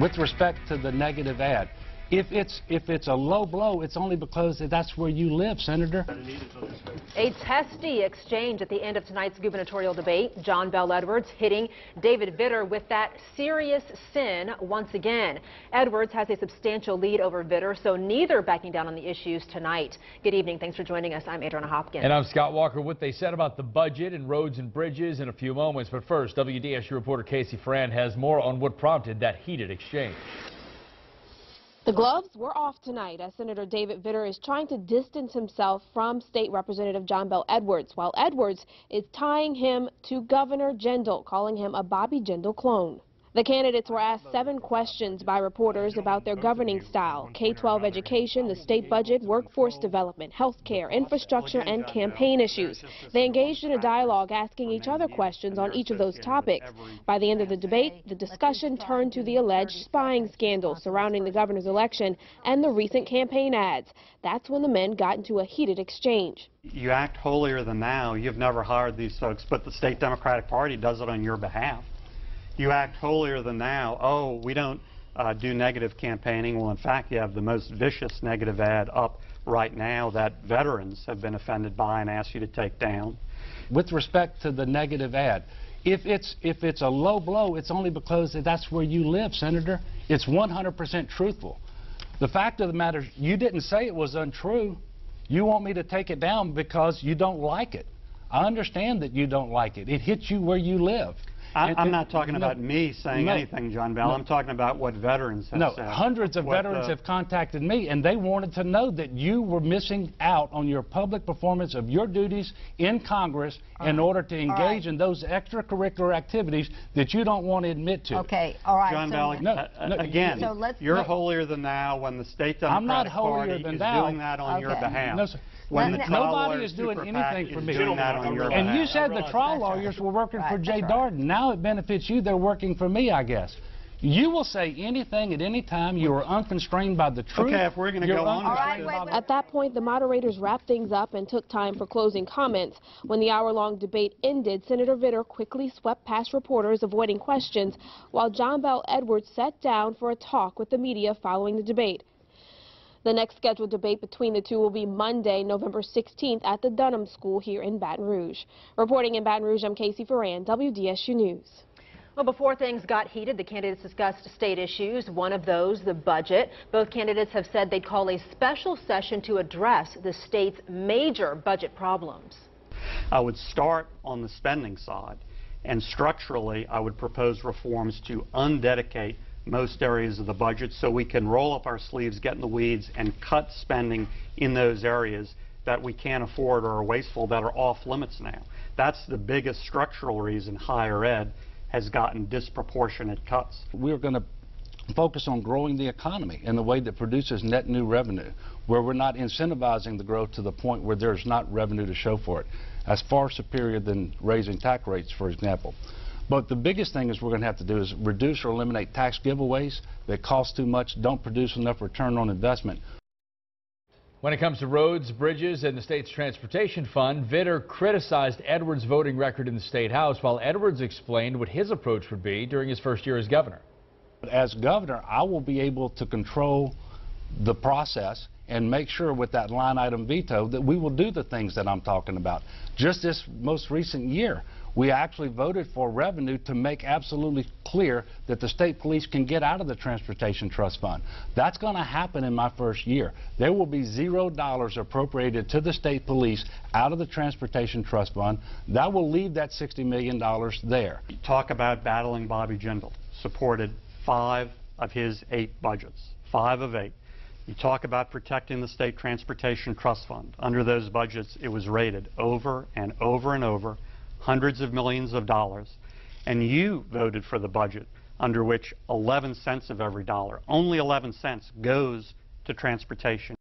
With respect to the negative ad, if it's a low blow, it's only because that's where you live, Senator. A testy exchange at the end of tonight's gubernatorial debate. John Bel Edwards hitting David Vitter with that serious sin once again. Edwards has a substantial lead over Vitter, so neither backing down on the issues tonight. Good evening. Thanks for joining us. I'm Adriana Hopkins. And I'm Scott Walker. What they said about the budget and roads and bridges in a few moments. But first, WDSU reporter Casey Ferran has more on what prompted that heated exchange. The gloves were off tonight as Senator David Vitter is trying to distance himself from State Representative John Bel Edwards, while Edwards is tying him to Governor Jindal, calling him a Bobby Jindal clone. The candidates were asked 7 questions by reporters about their governing style: K-12 education, the state budget, workforce development, health care, infrastructure, and campaign issues. They engaged in a dialogue asking each other questions on each of those topics. By the end of the debate, the discussion turned to the alleged spying scandal surrounding the governor's election and the recent campaign ads. That's when the men got into a heated exchange. You act holier than thou. You've never hired these folks, but the state Democratic Party does it on your behalf. You act holier than thou. Oh, we don't do negative campaigning. Well, in fact, you have the most vicious negative ad up right now that veterans have been offended by and asked you to take down. With respect to the negative ad, if it's a low blow, it's only because that's where you live, Senator. It's 100% truthful. The fact of the matter is, you didn't say it was untrue. You want me to take it down because you don't like it. I understand that you don't like it. It hits you where you live. I'm not talking about me saying anything, John Bel. I'm talking about what veterans have said. Hundreds of veterans have contacted me, and they wanted to know that you were missing out on your public performance of your duties in Congress in order to engage in those extracurricular activities that you don't want to admit to. Okay, all right. John Bel, again, you're holier than thou when the state Democratic Party is doing that on your behalf. No, sir. Nobody is doing anything for me. And you said the trial lawyers were working for Jay Darden. Now it benefits you. They're working for me, I guess. You will say anything at any time. You are unconstrained by the truth. Okay, if we're going to go on. At that point, the moderators wrapped things up and took time for closing comments. When the hour-long debate ended, Senator Vitter quickly swept past reporters, avoiding questions, while John Bel Edwards sat down for a talk with the media following the debate. The next scheduled debate between the two will be Monday, November 16th at the Dunham School here in Baton Rouge. Reporting in Baton Rouge, I'm Casey Ferran, WDSU News. Well, before things got heated, the candidates discussed state issues. One of those, the budget. Both candidates have said they'd call a special session to address the state's major budget problems. I would start on the spending side, and structurally, I would propose reforms to undedicate most areas of the budget so we can roll up our sleeves, get in the weeds, and cut spending in those areas that we can't afford or are wasteful, that are off limits now. That's the biggest structural reason higher ed has gotten disproportionate cuts. We're going to focus on growing the economy in a way that produces net new revenue, where we're not incentivizing the growth to the point where there's not revenue to show for it. That's far superior than raising tax rates, for example. But the biggest thing is we're going to have to do is reduce or eliminate tax giveaways that cost too much, don't produce enough return on investment. When it comes to roads, bridges, and the state's transportation fund, Vitter criticized Edwards' voting record in the state house, while Edwards explained what his approach would be during his first year as governor. As governor, I will be able to control the process and make sure with that line item veto that we will do the things that I'm talking about. Just this most recent year, we actually voted for revenue to make absolutely clear that the state police can get out of the Transportation Trust Fund. That's going to happen in my first year. There will be $0 appropriated to the state police out of the Transportation Trust Fund. That will leave that $60 million there. Talk about battling Bobby Jindal. Supported 5 of his 8 budgets. 5 of 8. You talk about protecting the State Transportation Trust Fund. Under those budgets, it was rated over and over and over, hundreds of millions of dollars. And you voted for the budget under which 11 cents of every dollar, only 11 cents, goes to transportation.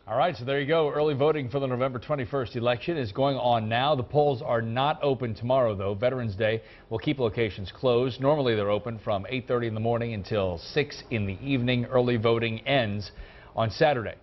All right, so there you go. Early voting for the November 21st election is going on now. The polls are not open tomorrow, though. Veterans Day will keep locations closed. Normally, they're open from 8:30 in the morning until 6 in the evening. Early voting ends on Saturday.